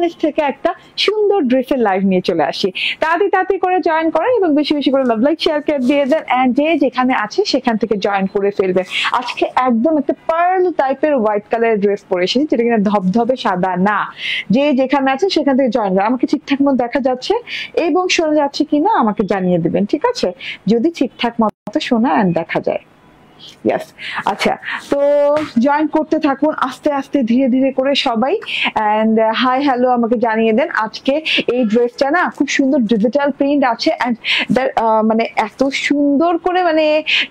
থেকে একটা সুন্দর ড্রেসের লাইভ নিয়ে চলে আসি। তাড়াতাড়ি করে জয়েন করেন এবং বেশি বেশি করে লাভ লাইক শেয়ার করে দিয়ে দেন, এন্ড যে যেখানে আছে সেখান থেকে জয়েন করে ফেলবেন। আজকে একদম একটা পার্ল টাইপের হোয়াইট কালারের ড্রেস পরে এসেছি, যেটা কিনা ধবধবে সাদা না। যে যেখানে আছে সেখান থেকে জয়েন করেন। আমাকে ঠিকঠাক মতো দেখা যাচ্ছে এবং শোনা যাচ্ছে কিনা আমাকে জানিয়ে দিবেন, ঠিক আছে? যদি ঠিকঠাক মতো শোনা এন্ড দেখা যায়। ইয়েস, আচ্ছা, তো জয়েন করতে থাকুন আস্তে আস্তে ধীরে ধীরে করে সবাই, এন্ড হাই হ্যালো আমাকে জানিয়ে দেন। আজকে এই ড্রেসটা না খুব সুন্দর ডিজিটাল প্রিন্ট আছে, এন্ড মানে এত সুন্দর করে মানে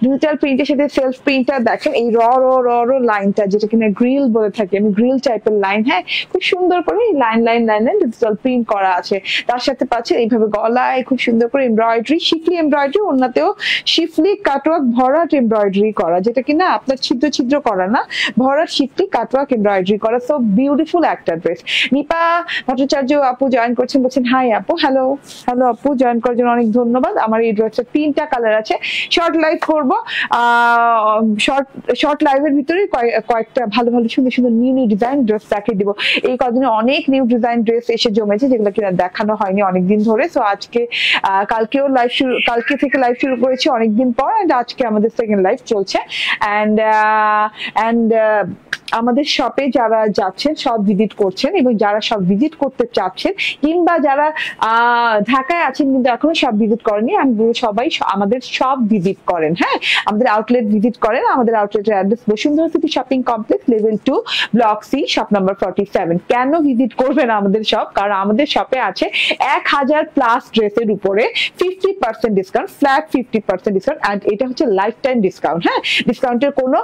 ডিজিটাল প্রিন্টের সাথে সেলফ প্রিন্টটা দেখেন, এই র র র র লাইনটা যেটা কিনা গ্রিল বলে থাকি আমি, গ্রিল টাইপের লাইন, হ্যাঁ খুব সুন্দর করে line line line line digital print করা আছে। তার সাথে পাচ্ছেন এইভাবে গলায় খুব সুন্দর করে এমব্রয়ডারি, শিফলি এমব্রয়ডারি, অন্যতেও শিফলি কাটওয়ার্ক ভরাট এমব্রয়ডারি করা, যেটা কিনা আপনার ছিদ্র ছিদ্র করা না, ভরাট শিফলি কাটওয়ার্ক এমব্রয়ডারি করা। সো বিউটিফুল একটা ড্রেস। নিপা ভট্টাচার্য আপু জয়েন করছেন, বলছেন হাই আপু, হ্যালো হ্যালো আপু, জয়েন করার জন্য অনেক ধন্যবাদ। আমার এই ড্রেসটা 3টা কালার আছে। শর্ট লাইভ করবো, শর্ট লাইভের ভিতরে কয়েকটা ভালো ভালো সুন্দর সুন্দর নিউ নিউ ডিজাইন ড্রেস দেখিয়ে দিব। এই কদিনে অনেক নিউ ডিজাইন ড্রেস এসে জমেছে, যেগুলো কিনা দেখানো হয়নি অনেকদিন ধরে। সো আজকে কালকেও লাইভ শুরু, কালকে থেকে লাইভ শুরু করেছি অনেকদিন পর, এন্ড আজকে আমাদের সেকেন্ড লাইভ চলছে। and আমাদের শপে যারা যাচ্ছেন সব ভিজিট করছেন, এবং যারা সব ভিজিট করতে চাচ্ছেন কিংবা যারা ঢাকায় আছেন কিন্তু এখনো সব ভিজিট করেনি, আমি বলবো সবাই আমাদের সব ভিজিট করেন। হ্যাঁ, আমাদের আউটলেট ভিজিট করেন। আমাদের আউটলেটের address Bashundhara city shopping complex, level 2, block C, shop number 47। কেন ভিজিট করবেন আমাদের শপ? কারণ আমাদের শপে আছে 1000 প্লাস ড্রেসের উপরে 50% ডিসকাউন্ট, ফ্ল্যাট 50% ডিসকাউন্ট, এন্ড এটা হচ্ছে লাইফ টাইম ডিসকাউন্ট। হ্যাঁ, ডিসকাউন্টের কোনো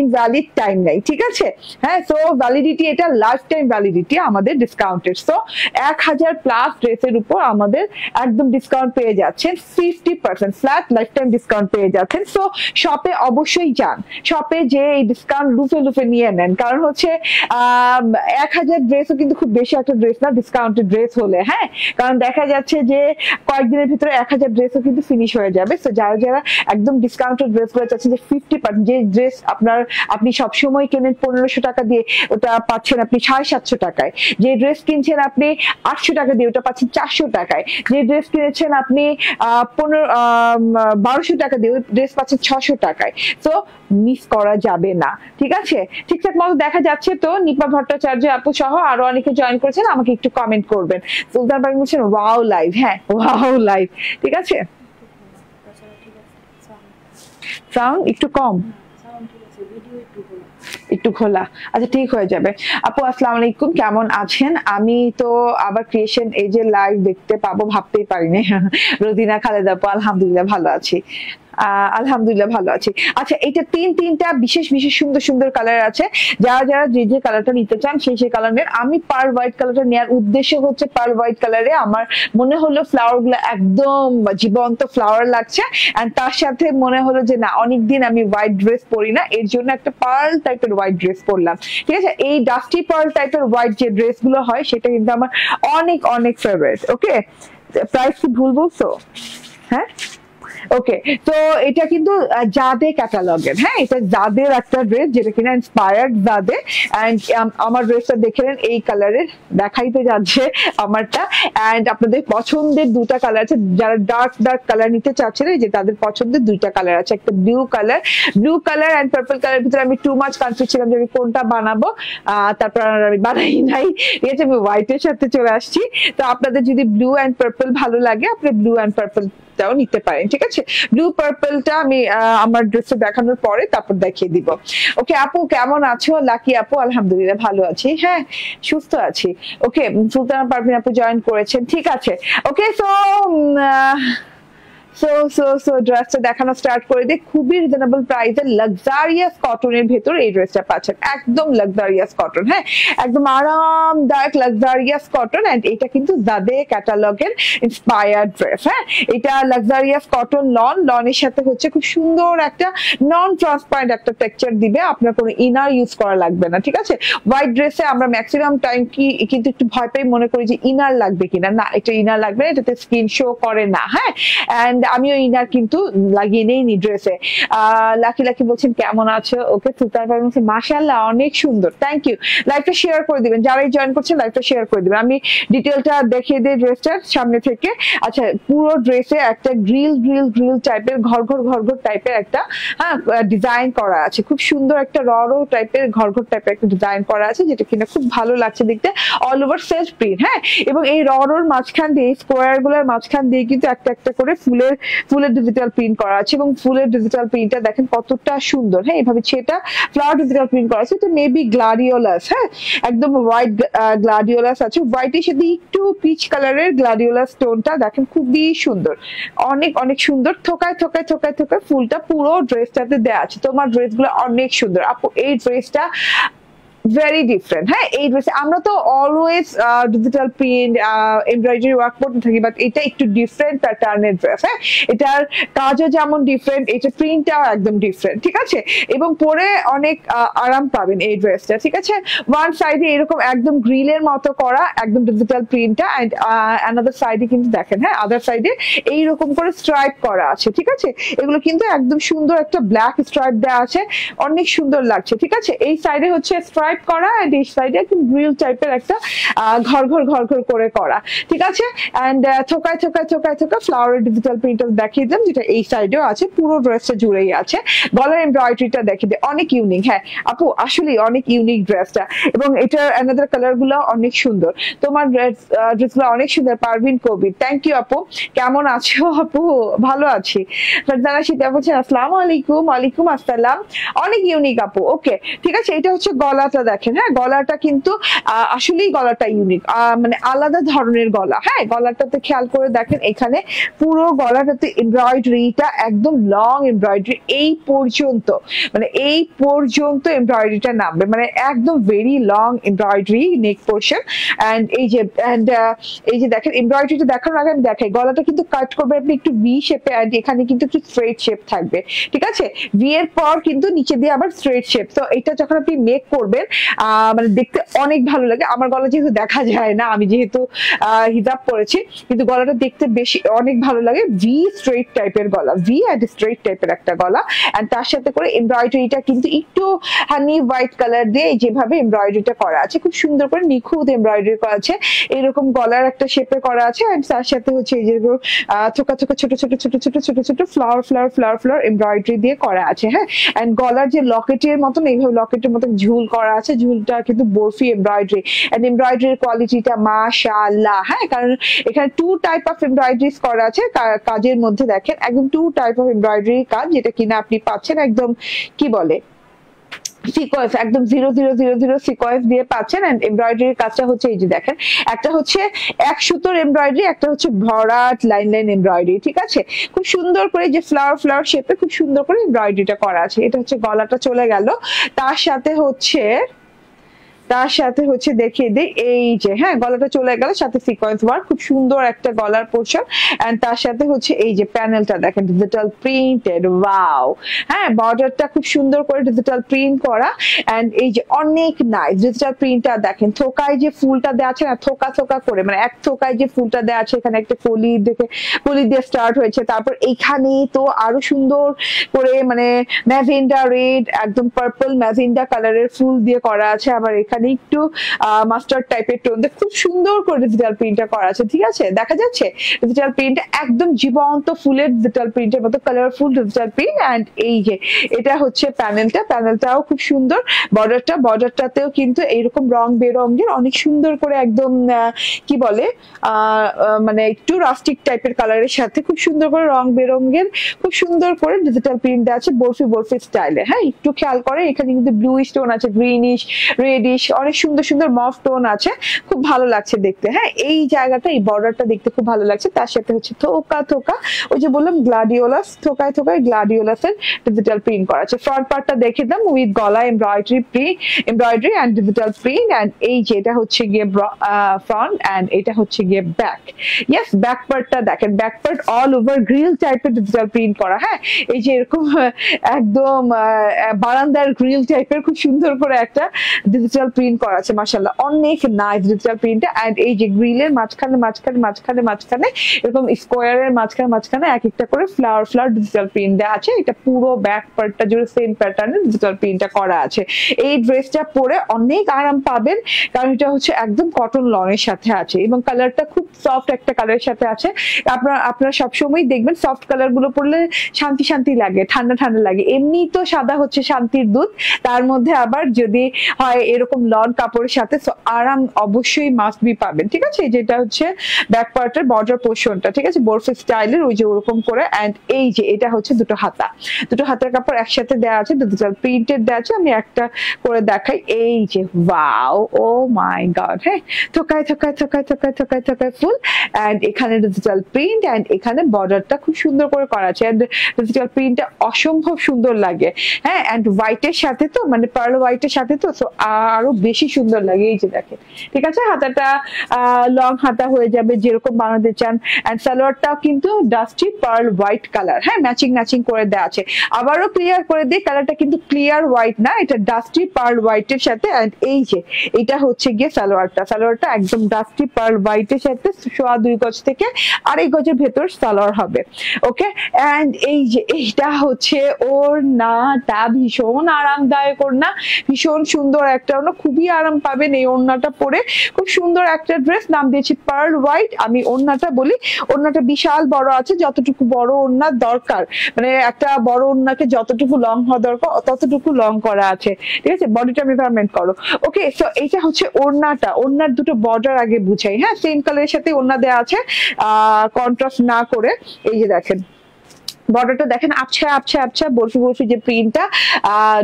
ইনভ্যালিড টাইম নাই, ঠিক আছে? হ্যাঁ, সো ভ্যালিডিটি, এটা লাইফ টাইম ভ্যালিডিটি আমাদের ডিসকাউন্টের। সো 1000 প্লাস ড্রেসের উপর আমাদের একদম ডিসকাউন্ট পেয়ে যাচ্ছেন, 50% ফ্ল্যাট লাইফ টাইম ডিসকাউন্ট পেয়ে যাচ্ছেন। সো শপে অবশ্যই যান, শপে যে এই ডিসকাউন্ট লুফে লুফে নিয়ে নেন। কারণ হচ্ছে 1000 ড্রেসও কিন্তু খুব বেশি একটা ড্রেস না ডিসকাউন্টেড ড্রেস হলে। হ্যাঁ, কারণ দেখা যাচ্ছে যে কয়েকদিনের ভিতরে 1000 ড্রেসও কিন্তু ফিনিশ হয়ে যাবে। সো যারা যারা একদম ডিসকাউন্টেড ড্রেস গুলো চাচ্ছেন, যে 50%, যে ড্রেস আপনি সবসময় কেনেন 1500 টাকা দিয়ে, ওটা পাচ্ছেন আপনি 750 টাকায়। যে ড্রেস কিনছেন আপনি 800 টাকা দিয়ে, ওটা পাচ্ছেন 400 টাকায়। যে ড্রেস কিনেছেন আপনি 1200 টাকা দিয়ে, ওই ড্রেস পাচ্ছেন 600 টাকায়। তো মিস করা যাবে না, ঠিক আছে? ঠিকঠাক মতো দেখা যাচ্ছে তো? নিপা ভট্টাচার্য আপু সহ আরো অনেকে জয়েন করেছেন, আমাকে একটু কমেন্ট করবেন। সুলতান পারভিন বলছেন ওয়াও লাইভ, হ্যাঁ ওয়াও লাইভ, ঠিক আছে? সাউন্ড একটু কম, একটু খোলা, আচ্ছা ঠিক হয়ে যাবে। আপু আসসালামু আলাইকুম, কেমন আছেন? আমি তো আবার ক্রিয়েশন এই যে লাইভ দেখতে পাবো ভাবতেই পারিনি। রোদিনা খালেদা আপু, আলহামদুলিল্লাহ ভালো আছি, আলহামদুলিল্লাহ ভালো আছি। আচ্ছা, এটা তিনটা বিশেষ বিশেষ সুন্দর সুন্দর কালার আছে। যারা যারা যে যে কালারটা নিতে চান সেই কালারের। আমি পার্ল হোয়াইট কালারটা নেওয়ার উদ্দেশ্য হচ্ছে, পার্ল হোয়াইট কালারে আমার মনে হলো ফ্লাওয়ার গুলো একদম জীবন্ত ফ্লাওয়ার লাগছে, এন্ড তার সাথে মনে হলো যে না, অনেকদিন আমি হোয়াইট ড্রেস পরি না, এর জন্য একটা পার্ল টাইপের হোয়াইট ড্রেস পরলাম, ঠিক আছে? এই ডাস্টি পার্ল টাইপের হোয়াইট যে ড্রেস গুলো হয় সেটা কিন্তু আমার অনেক অনেক ফেভারিট। ওকে, প্রাইস কি ভুল বলছো? হ্যাঁ, ওকে, তো এটা কিন্তু জাদে ক্যাটালগের। হ্যাঁ, এটা জাদের একটা ড্রেস, যেটা কিনা ইন্সপায়ার্ড জাদে। এন্ড আমার ড্রেসটা দেখে নেন, এই কালারের দেখাইতে যাচ্ছে আমারটা। এন্ড আপনাদের পছন্দের 2টা কালার আছে, যারা ডার্ক ডার্ক কালার নিতে চাচ্ছেন, এই যে তাদের পছন্দের 2টা কালার আছে, একটা blue colour and purple colour. ভিতরে আমি টু মাচ কনফিউজ ছিলাম যে আমি কোনটা বানাবো, তারপর আমি বানাই নাই, ঠিক আছে? আমি হোয়াইটের সাথে চলে আসছি। তো আপনাদের যদি ব্লু এন্ড পার্পল ভালো লাগে, আপনি ব্লু এন্ড পার্পল টাও নিতে পারেন, ঠিক আছে? ব্লু পার্পলটা আমি আমার ড্রেসে দেখানোর পরে তারপর দেখিয়ে দিব। ওকে আপু, কেমন আছো? লাকি আপু, আলহামদুলিল্লাহ ভালো আছি, হ্যাঁ সুস্থ আছি। ওকে, সুলতানা পারভিন আপু জয়েন করেছেন, ঠিক আছে। ওকে, সো ড্রেসটা দেখানো স্টার্ট করে দিই। খুবই রিজনেবল প্রাইসে লাক্সারিয়াস কটনের ভেতর এই ড্রেসটা পাচ্ছেন, একদম লাক্সারিয়াস কটন। হ্যাঁ, একদম আরামদায়ক লাক্সারিয়াস কটন, এন্ড এটা কিন্তু জাদে ক্যাটালগের ইন্সপায়ার্ড ড্রেস। হ্যাঁ, এটা লাক্সারিয়াস কটন লনের সাথে হচ্ছে খুব সুন্দর একটা নন ট্রান্সপারেন্ট একটা টেক্সচার দিবে, আপনার কোনো ইনার ইউজ করা লাগবে না, ঠিক আছে? হোয়াইট ড্রেসে আমরা ম্যাক্সিমাম টাইম কিন্তু একটু ভয় পাই, মনে করি যে ইনার লাগবে কিনা। না, এটা ইনার লাগবে না, এটাতে স্কিন শো করে না। হ্যাঁ, এন্ড আমিও ইনার কিন্তু লাগিয়ে নেইনি ড্রেসে। লাকি লাকি বলছেন কেমন আছো? ওকে, সুলতান পারভিন বলছেন মাশাআল্লাহ অনেক সুন্দর, থ্যাংক ইউ। লাইভটা শেয়ার করে দিবেন, যারাই জয়েন করছেন লাইভটা শেয়ার করে দিবেন। আমি ডিটেলটা দেখিয়ে দিই ড্রেসটার সামনে থেকে। আচ্ছা, পুরো ড্রেসে একটা গ্রিল টাইপের ঘর ঘর টাইপের একটা ডিজাইন করা আছে, খুব সুন্দর একটা রো টাইপের ঘর টাইপের একটা ডিজাইন করা আছে, যেটা কিনা খুব ভালো লাগছে দেখতে, অল ওভার সেলফ প্রিন্ট। হ্যাঁ, এবং এই রোর মাঝখান দিয়ে স্কোয়ার গুলোর মাঝখান দিয়ে কিন্তু একটা একটা করে ফুলের ডিজিটাল প্রিন্ট করা আছে, এবং ফুলের ডিজিটাল প্রিন্টটা দেখেন কতটা সুন্দর। হ্যাঁ, এভাবে সেটা ফ্লাওয়ার ডিজিটাল প্রিন্ট করা আছে, তো মেবি গ্লাডিওলাস। হ্যাঁ, একদম হোয়াইট গ্লাডিওলাস আছে, হোয়াইটের সাথে একটু পিচ কালারের গ্লাডিওলাস টোনটা দেখেন, খুবই সুন্দর, অনেক অনেক সুন্দর। থোকায় ফুলটা পুরো ড্রেসটাতে দেওয়া আছে। তোমার ড্রেসগুলো অনেক সুন্দর আপু, এই ড্রেসটা ভেরি ডিফারেন্ট। হ্যাঁ, এই ড্রেসে আমরা তো always digital print embroidery work করতে থাকি, বাট এটা একটু ডিফারেন্ট প্যাটার্নের ড্রেস। হ্যাঁ, এটার কাজও যেমন ডিফারেন্ট, এটা প্রিন্টটাও একদম ডিফারেন্ট, ঠিক আছে? এবং পরে অনেক আরাম পাবেন এই ড্রেসটা, ঠিক আছে? ওয়ান সাইডে এরকম একদম গ্রিলের মতো করা একদম ডিজিটাল প্রিন্টটা, এন্ড অ্যানাদার সাইডে কিন্তু দেখেন, হ্যাঁ, আদার সাইডে এইরকম করে স্ট্রাইপ করা আছে, ঠিক আছে? এগুলো কিন্তু একদম সুন্দর একটা ব্ল্যাক স্ট্রাইপ দেওয়া আছে, অনেক সুন্দর লাগছে, ঠিক আছে? এই সাইডে হচ্ছে স্ট্রাইপ করা, এন্ড এই সাইডে একদম গ্রিল টাইপের একটা ঘর করে করা, ঠিক আছে? এন্ড থোকায় ফ্লাওয়ারের ডিজিটাল প্রিন্টার দেখিয়ে দিলাম, যেটা এই সাইডেও আছে, পুরো ড্রেসটা জুড়েই আছে। গলার এমব্রয়ডারিটা দেখিয়ে দিই, অনেক ইউনিক। হ্যাঁ আপু, আসলে অনেক ইউনিক ড্রেসটা, এবং এটার অ্যানাদার কালার গুলো অনেক সুন্দর। তোমার ড্রেসগুলো অনেক সুন্দর। পারভিন কবির, থ্যাংক ইউ আপু। কেমন আছো আপু? ভালো আছি। ফারজানা সীতা বলছেন আসসালামু আলাইকুম। ওয়ালাইকুম আসসালাম। অনেক ইউনিক আপু। ওকে, ঠিক আছে। এটা হচ্ছে গলাটা দেখেন। হ্যাঁ, গলাটা কিন্তু আসলেই গলাটা ইউনিক, মানে আলাদা ধরনের গলা। হ্যাঁ, গলাটাতে খেয়াল করে দেখেন, এখানে পুরো গলাটাতে এমব্রয়ডারিটা একদম লং এমব্রয়ডারি, এই পর্যন্ত, মানে এই পর্যন্ত এমব্রয়ডারিটা নামবে, মানে একদম very long embroidery neck portion. And এই যে দেখেন এমব্রয়ডারিটা দেখানোর আগে আমি দেখাই, গলাটা কিন্তু কাট করবে আপনি একটু ভি শেপে, এন্ড এখানে কিন্তু একটু স্ট্রেট শেপ থাকবে, ঠিক আছে? ভি এর পর কিন্তু নিচে দিয়ে আবার স্ট্রেট শেপ। তো এটা যখন আপনি মেক করবেন মানে দেখতে অনেক ভালো লাগে। আমার গলা যেহেতু দেখা যায় না, আমি যেহেতু হিজাব পরেছি, কিন্তু গলাটা দেখতে বেশি অনেক ভালো লাগে। ভি স্ট্রেট টাইপের গলা, ভি এন্ড স্ট্রেট টাইপের একটা গলা, এন্ড তার সাথে করে এমব্রয়ডারিটা কিন্তু একটু হানি হোয়াইট কালার দিয়ে যেভাবে এমব্রয়ডারিটা করা আছে, খুব সুন্দর করে নিখুঁত এমব্রয়ডারি করা আছে, এরকম গলার একটা শেপে করা আছে। এন্ড তার সাথে হচ্ছে এই যে থোকা ছোট ফ্লাওয়ার এমব্রয়ডারি দিয়ে করা আছে। হ্যাঁ, এন্ড গলার যে লকেটের মতন, এইভাবে লকেটের মতন ঝুল করা আছে, ঝুলটা কিন্তু বরফি এমব্রয়ডারি, এন্ড এমব্রয়ডারির কোয়ালিটিটা মাশাআল্লাহ। হ্যাঁ, কারণ এখানে টু টাইপ অফ এমব্রয়ডারিজ করা আছে কাজের মধ্যে, দেখেন একদম টু টাইপ অফ এমব্রয়ডারি কাজ, যেটা কিনা আপনি পাচ্ছেন একদম কি বলে সিকোয়েন্স, একদম 0 সিকোয়েন্স দিয়ে পাচ্ছেন। এন্ড এমব্রয়ডারির কাজটা হচ্ছে এই যে দেখেন, একটা হচ্ছে এক সুতোর এমব্রয়ডারি, একটা হচ্ছে ভরাট লাইন এমব্রয়ডারি, ঠিক আছে? খুব সুন্দর করে যে ফ্লাওয়ার শেপে খুব সুন্দর করে এমব্রয়ডারিটা করা আছে। এটা হচ্ছে গলাটা চলে গেল, তার সাথে হচ্ছে দেখিয়ে দিই, এই যে হ্যাঁ গলাটা চলে গেল, সাথে সিকোয়েন্স ওয়ার্ক, খুব সুন্দর একটা গলার পোর্শন। এন্ড তার সাথে হচ্ছে এই যে প্যানেলটা দেখেন ডিজিটাল প্রিন্টেড, ওয়াও। হ্যাঁ, বর্ডারটা খুব সুন্দর করে ডিজিটাল প্রিন্ট করা, এন্ড এই যে অনেক নাইস ডিজিটাল প্রিন্টটা দেখেন। থোকায় যে ফুলটা দেওয়া আছে না, থোকা করে, মানে এক থোকায় যে ফুলটা দেওয়া আছে, এখানে একটা কলি দিয়ে স্টার্ট হয়েছে, তারপর এইখানে তো আরো সুন্দর করে মানে ম্যাজেন্ডা রেড, একদম পার্পল ম্যাজেন্ডা কালারের ফুল দিয়ে করা আছে। আবার এখানে একটু মাস্টার্ড টাইপের টোন দিয়ে খুব সুন্দর করে ডিজিটাল প্রিন্টটা করা আছে, ঠিক আছে? দেখা যাচ্ছে ডিজিটাল প্রিন্ট একদম জীবন্ত ফুলের ডিজিটাল প্রিন্টের মতো, কালারফুল ডিজিটাল প্রিন্ট। এন্ড এই যে এটা হচ্ছে প্যানেলটাও খুব সুন্দর। বর্ডারটাতেও কিন্তু এইরকম রং বেরঙের অনেক সুন্দর করে একদম কি বলে মানে একটু রাস্টিক টাইপের কালারের সাথে খুব সুন্দর করে রং বেরঙের খুব সুন্দর করে ডিজিটাল প্রিন্ট দেওয়া আছে, বরফি স্টাইলে। হ্যাঁ, একটু খেয়াল করে এখানে কিন্তু ব্লুইশ টোন আছে, গ্রিনিশ, রেডিশ, অনেক সুন্দর মফ টোন আছে, খুব ভালো লাগছে দেখতে। হ্যাঁ, এই জায়গাটা, এই বর্ডারটা দেখতে খুব ভালো লাগছে। তার সাথে হচ্ছে থোকা ওই যে বললাম গ্লাডিওলাস, থোকায় গ্লাডিওলাসের ডিজিটাল প্রিন্ট করা আছে। ফ্রন্ট পার্টটা দেখে দাম উইথ গলা embroidery and digital print. And এই যে এটা হচ্ছে গিয়ে ফ্রন্ট, এন্ড এটা হচ্ছে গিয়ে ব্যাক। ইয়েস, ব্যাক পার্টটা দেখেন, back part all over grill টাইপের ডিজিটাল প্রিন্ট করা। হ্যাঁ, এই যে এরকম একদম বারান্দার গ্রিল টাইপের খুব সুন্দর করে একটা ডিজিটাল প্রিন্ট করা আছে, মাশাআল্লাহ অনেক নাইস ডিজিটাল প্রিন্টটা। এন্ড এই যে গ্রিলের মাঝখানে মাঝখানে মাঝখানে মাঝখানে এরকম স্কোয়ারের মাঝখানে মাঝখানে এক একটা করে ফ্লাওয়ার ফ্লাওয়ার ডিজিটাল প্রিন্ট দেওয়া আছে। এটা পুরো ব্যাক পার্টটা জুড়ে সেম প্যাটার্নের ডিজিটাল প্রিন্টটা করা আছে। এই ড্রেসটা পরে অনেক আরাম পাবেন, কারণ এটা হচ্ছে একদম কটন লনের সাথে আছে এবং কালারটা খুব সফট একটা কালারের সাথে আছে। আপনারা সবসময় দেখবেন সফট কালার গুলো পরলে শান্তি শান্তি লাগে, ঠান্ডা ঠান্ডা লাগে। এমনি তো সাদা হচ্ছে শান্তির দুধ, তার মধ্যে আবার যদি হয় এরকম লন কাপড়ের সাথে আরাম অবশ্যই মাস্ট বি পাবেন। ঠিক আছে, যেটা হচ্ছে ব্যাক পার্টের বর্ডার পোর্শনটা, ঠিক আছে বোরফে স্টাইলের ওই যে ওরকম করে। এন্ড এই যে এটা হচ্ছে দুটো হাতার কাপড় একসাথে দেওয়া আছে, ডিজিটাল প্রিন্টেড দেওয়া আছে। আমি একটা করে দেখাই, এই যে ওয়াও, ও মাই গড, হ্যাঁ থোকায় থোকায় থোকায় থোকায় থোকায় থোকায় ফুল। এন্ড এখানে ডিজিটাল প্রিন্ট এন্ড এখানে বর্ডারটা খুব সুন্দর করে করা আছে। এন্ড ডিজিটাল প্রিন্টটা অসম্ভব সুন্দর লাগে, হ্যাঁ। এন্ড হোয়াইটের সাথে তো মানে পার্ল হোয়াইটের সাথে তো আরো বেশি সুন্দর লাগে। এই যে দেখেন, ঠিক আছে হাতাটা লং হাতা হয়ে যাবে যেরকম বানাতে চান। এন্ড সালোয়ারটাও কিন্তু ডাস্টি পার্ল হোয়াইট কালার, হ্যাঁ ম্যাচিং ম্যাচিং করে দেওয়া আছে। আবারও ক্লিয়ার করে দিই, কালারটা কিন্তু ক্লিয়ার হোয়াইট না, এটা ডাস্টি পার্ল হোয়াইটের সাথে। এন্ড এই যে এটা হচ্ছে গিয়ে সালোয়ারটা একদম ডাস্টি পার্ল হোয়াইটের সাথে 2.5 গজ থেকে 2.5 গজের ভেতর সালোয়ার হবে, ওকে। এন্ড এই যে এইটা হচ্ছে ওড়নাটা, ভীষণ আরামদায়ক ওড়না, ভীষণ সুন্দর একটা ওড়না, খুবই আরাম পাবেন এই ওড়নাটা পরে। খুব সুন্দর একটা ড্রেস, নাম দিয়েছি পার্ল হোয়াইট। আমি ওড়নাটা বলি, ওড়নাটা বিশাল বড় আছে, যতটুকু বড় ওড়নার দরকার, মানে একটা বড় ওড়নাকে যতটুকু লং হওয়া দরকার ততটুকু লং করা আছে, ঠিক আছে। বডিটা মেজারমেন্ট করো, ওকে। সো এইটা হচ্ছে ওড়নাটা, ওড়নার দুটো বর্ডার আগে বুঝাই, হ্যাঁ সেম কালারের সাথে ওড়না দেওয়া আছে, কন্ট্রাস্ট না করে। এই যে দেখেন বর্ডারটা দেখেন, আবছা আবছা আবছা বরফি বরফি যে প্রিন্টটা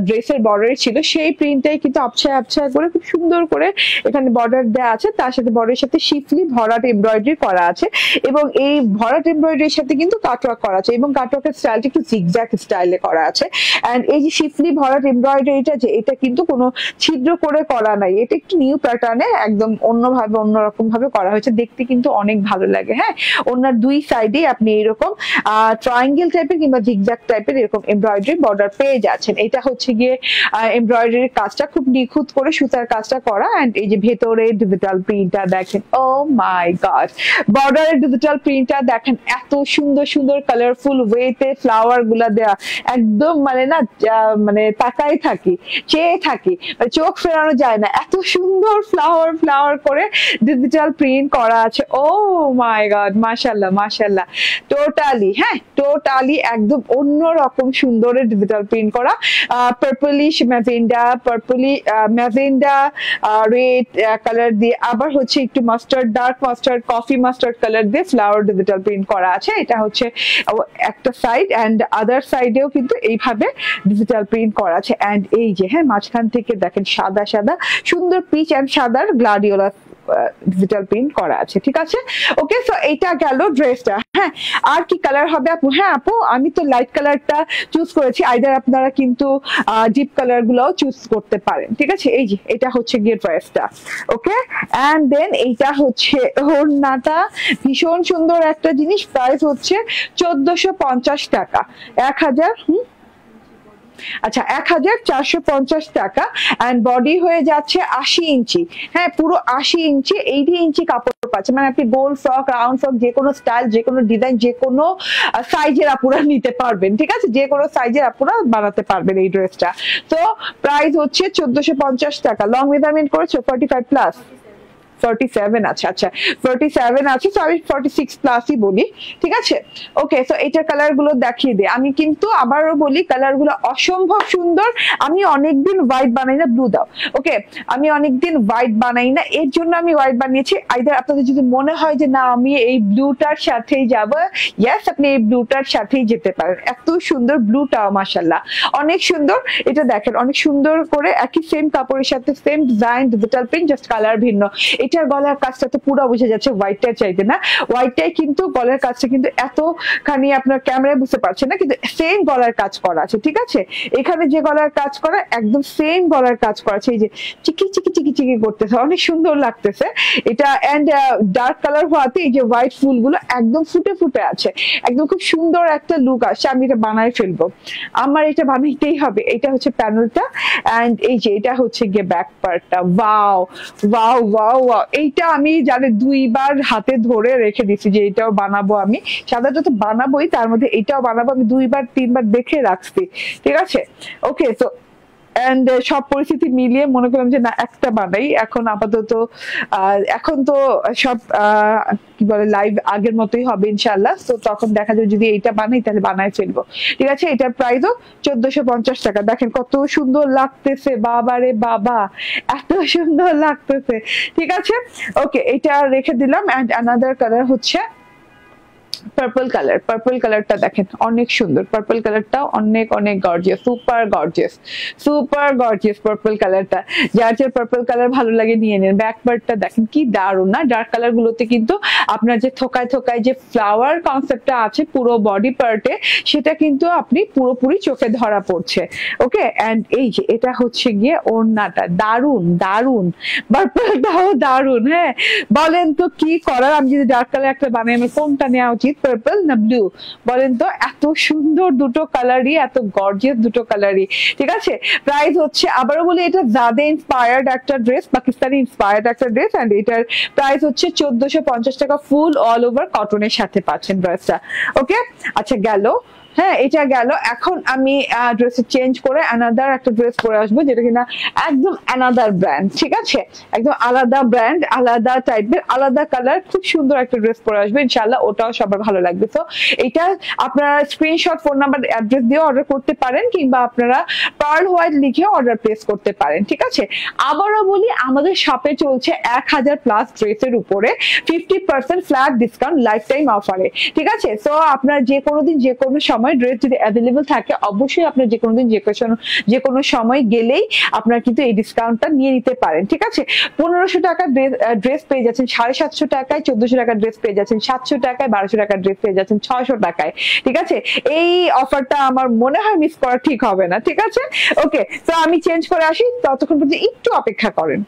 ড্রেসের বর্ডারে ছিল, সেই প্রিন্টটাই কিন্তু আবছা আবছা করে খুব সুন্দর করে এখানে বর্ডার দেওয়া আছে। তার সাথে বর্ডারের সাথে শিফলি ভরাট এমব্রয়ডারি করা আছে এবং এই ভরাট এমব্রয়ডারির সাথে কিন্তু কাটওয়ার্ক করা আছে এবং কাটওয়ার্কের স্টাইলটা একটু জিগজ্যাগ স্টাইলে করা আছে। এন্ড এই যে শিফলি ভরাট এমব্রয়ডারিটা যে এটা কিন্তু কোনো ছিদ্র করে করা নাই, এটা একটু নিউ প্যাটার্নে একদম অন্যভাবে অন্যরকম ভাবে করা হয়েছে, দেখতে কিন্তু অনেক ভালো লাগে, হ্যাঁ। ওনার দুই সাইডে আপনি এরকম ট্রায়াঙ্গেল টাইপের কিংবা জিগজ্যাগ টাইপের এরকম এমব্রয়ডারি বর্ডার পেয়ে যাচ্ছেন। এটা হচ্ছে গিয়ে এমব্রয়ডারির কাজটা খুব নিখুঁত করে সুতার কাজটা করা। এন্ড এই যে ভেতরে ডিজিটাল প্রিন্টটা দেখেন, ও মাই গড, বর্ডারের ডিজিটাল প্রিন্টটা দেখেন, এত সুন্দর সুন্দর কালারফুল ওয়েতে ফ্লাওয়ার গুলা দেয়া, একদম মানে না মানে তাকাই থাকি, চেয়ে থাকি, মানে চোখ ফেরানো যায় না, এত সুন্দর ফ্লাওয়ার ফ্লাওয়ার করে ডিজিটাল প্রিন্ট করা আছে। ও মাই গড, মাশাআল্লাহ মাশাআল্লাহ, টোটালি, হ্যাঁ টোটালি একদম অন্যরকম সুন্দরের ডিজিটাল প্রিন্ট করা, পার্পলিশ ম্যাজেন্ডা রেড কালার দিয়ে, আবার হচ্ছে একটু mustard, dark mustard, coffee mustard colour দিয়ে ফ্লাওয়ার ডিজিটাল প্রিন্ট করা আছে। এটা হচ্ছে একটা সাইড, এন্ড আদার সাইডেও কিন্তু এইভাবে ডিজিটাল প্রিন্ট করা আছে। এন্ড এই যে হ্যাঁ মাঝখান থেকে দেখেন সাদা সাদা সুন্দর পিচ এন্ড সাদার গ্লাডিওলা ডিজিটাল প্রিন্ট করা আছে, ঠিক আছে, ওকে। সো এইটা গেল ড্রেসটা, হ্যাঁ। আর কি কালার হবে আপু? হ্যাঁ আপু, আমি তো লাইট কালারটা চুজ করেছি, আইদার আপনারা কিন্তু ডিপ কালার গুলোও চুজ করতে পারেন, ঠিক আছে। এই যে এটা হচ্ছে গিয়ে ড্রেসটা, ওকে। এন্ড দেন এইটা হচ্ছে ওড়নাটা, ভীষণ সুন্দর একটা জিনিস, প্রাইস হচ্ছে 1450 টাকা, 1000 আচ্ছা 1450 টাকা। এন্ড বডি হয়ে যাচ্ছে 80 ইঞ্চি, হ্যাঁ পুরো 80 ইঞ্চি, 80 ইঞ্চি কাপড় পাচ্ছে, মানে আপনি গোল ফ্রক, রাউন্ড ফ্রক, যে কোনো স্টাইল, যে কোনো ডিজাইন, যে কোনো সাইজের আপুরা নিতে পারবেন, ঠিক আছে, যে কোনো সাইজের আপুরা বানাতে পারবেন এই ড্রেসটা। তো প্রাইস হচ্ছে 1450 টাকা। লং মেজারমেন্ট করেছো 45 প্লাস? 47 আছে, আচ্ছা 47 আছে, তো আমি 46 প্লাসই বলি, ঠিক আছে, ওকে। তো এইটার কালার গুলো দেখিয়ে দিই, আমি কিন্তু আবারও বলি কালার গুলো অসম্ভব সুন্দর। আমি অনেকদিন হোয়াইট বানাই না, ব্লু দাও, ওকে, আমি অনেকদিন হোয়াইট বানাই না, এর জন্য আমি হোয়াইট বানিয়েছি। আইদার আপনাদের যদি মনে হয় যে না আমি এই ব্লুটার সাথেই যাব, ইয়েস আপনি এই ব্লুটার সাথেই যেতে পারেন, এত সুন্দর ব্লুটাও মাশাআল্লাহ অনেক সুন্দর। এটা দেখেন অনেক সুন্দর করে একই সেম কাপড়ের সাথে same design digital print, just colour ভিন্ন। এটার গলার কাজটা তো পুরো বুঝে যাচ্ছে হোয়াইটটার চাইতে না, হোয়াইটটাই কিন্তু গলার কাজটা কিন্তু এতখানি আপনার ক্যামেরায় বুঝতে পারছেন না, কিন্তু সেম গলার কাজ করা আছে, ঠিক আছে? এখানে যে গলার কাজ করা একদম সেম গলার কাজ করা আছে, এই যে চিকি চিকি চিকি চিকি করতেছে, অনেক সুন্দর লাগতেছে এটা। এন্ড ডার্ক কালার হওয়াতে এই যে হোয়াইট ফুলগুলো একদম ফুটে ফুটে আছে, একদম খুব সুন্দর একটা লুক আসছে। আমি এটা বানাই ফেলবো, আমার এটা বানাইতেই হবে। এটা হচ্ছে প্যানেলটা এন্ড এই যে এটা হচ্ছে গিয়ে ব্যাক পার্টটা। ওয়াও ওয়াও ওয়াও ওয়াও, এইটা আমি জানি 2বার হাতে ধরে রেখে দিচ্ছি যে এটাও বানাবো আমি, সাধারণত বানাবোই, তার মধ্যে এটাও বানাবো, আমি 2বার 3বার দেখে রাখছি, ঠিক আছে? ওকে, তো এন্ড সব পরিস্থিতি মিলিয়ে মনে করলাম যে না একটা বানাই এখন আপাতত। এখন তো সব কি বলে লাইভ আগের মতোই হবে ইনশাল্লাহ, তো তখন দেখা যাবে যদি এইটা বানাই তাহলে বানাই ফেলবো, ঠিক আছে? এটার প্রাইসও 1450 টাকা। দেখেন কত সুন্দর লাগতেছে, বাবা রে বাবা, এত সুন্দর লাগতেছে, ঠিক আছে? ওকে, এটা রেখে দিলাম। এন্ড অ্যানাদার কালার হচ্ছে পার্পল কালার। পার্পল কালারটা দেখেন অনেক সুন্দর, পার্পল কালারটা অনেক অনেক gorgeous, super gorgeous, super gorgeous purple কালারটা। যার যার পার্পল কালার ভালো লাগে নিয়ে নেন। ব্যাক পার্টটা দেখেন কি দারুণ না? ডার্ক কালার গুলোতে কিন্তু আপনার যে থোকায় থোকায় যে ফ্লাওয়ার কনসেপ্টটা আছে পুরো বডি পার্টে, সেটা কিন্তু আপনি পুরোপুরি চোখে ধরা পড়ছে। ওকে, এন্ড এই যে এটা হচ্ছে গিয়ে ওড়নাটা, দারুণ দারুণ, পার্পলটাও দারুণ। হ্যাঁ, বলেন তো কি করার, আমি যদি ডার্ক কালার একটা বানাই আমার কোনটা নেওয়া উচিত, পার্পল না ব্লু? বলেন তো, এত সুন্দর দুটো কালারই, এত গর্জিয়াস দুটো কালারই, ঠিক আছে? প্রাইস হচ্ছে, আবারও বলি, এটা জাদে ইন্সপায়ার্ড একটা ড্রেস, পাকিস্তানি ইন্সপায়ার্ড একটা ড্রেস, এন্ড এটার প্রাইস হচ্ছে 1450 টাকা, ফুল অল ওভার কটনের সাথে পাচ্ছেন ড্রেসটা। ওকে, আচ্ছা গেল, হ্যাঁ এটা গেল। এখন আমি ড্রেস চেঞ্জ করে অ্যানাদার একটা ড্রেস পরে আসবো, যেটা কিনা একদম অ্যানাদার ব্র্যান্ড, ঠিক আছে? একদম আলাদা ব্র্যান্ড, আলাদা টাইপের, আলাদা কালার, খুব সুন্দর একটা ড্রেস পরে আসবে ইনশাল্লাহ, ওটাও সবার ভালো লাগবে। তো এটা আপনারা স্ক্রিনশট, ফোন নাম্বার, অ্যাড্রেস দিয়ে অর্ডার করতে পারেন, কিংবা আপনারা পার্ল হোয়াইট লিখে অর্ডার প্লেস করতে পারেন, ঠিক আছে? আবারও বলি, আমাদের শপে চলছে 1000+ ড্রেসের উপরে 50% ফ্ল্যাট ডিসকাউন্ট লাইফ টাইম অফারে, ঠিক আছে? তো আপনার যে কোনো দিন যে কোনো সময় ড্রেস যদি অ্যাভেলেবল থাকে, অবশ্যই আপনার যে কোনো দিন যে কোনো সময় গেলেই আপনার কিন্তু এই ডিসকাউন্টটা নিয়ে নিতে পারেন, ঠিক আছে? 1500 টাকার ড্রেস পেয়ে যাচ্ছেন 750 টাকায়, 1400 টাকার ড্রেস পেয়ে যাচ্ছেন 700 টাকায়, 1200 টাকার ড্রেস পেয়ে যাচ্ছেন 600 টাকায়, ঠিক আছে? এই অফারটা আমার মনে হয় মিস করা ঠিক হবে না, ঠিক আছে? ওকে, তো আমি চেঞ্জ করে আসি, ততক্ষণ পর্যন্ত একটু অপেক্ষা করেন।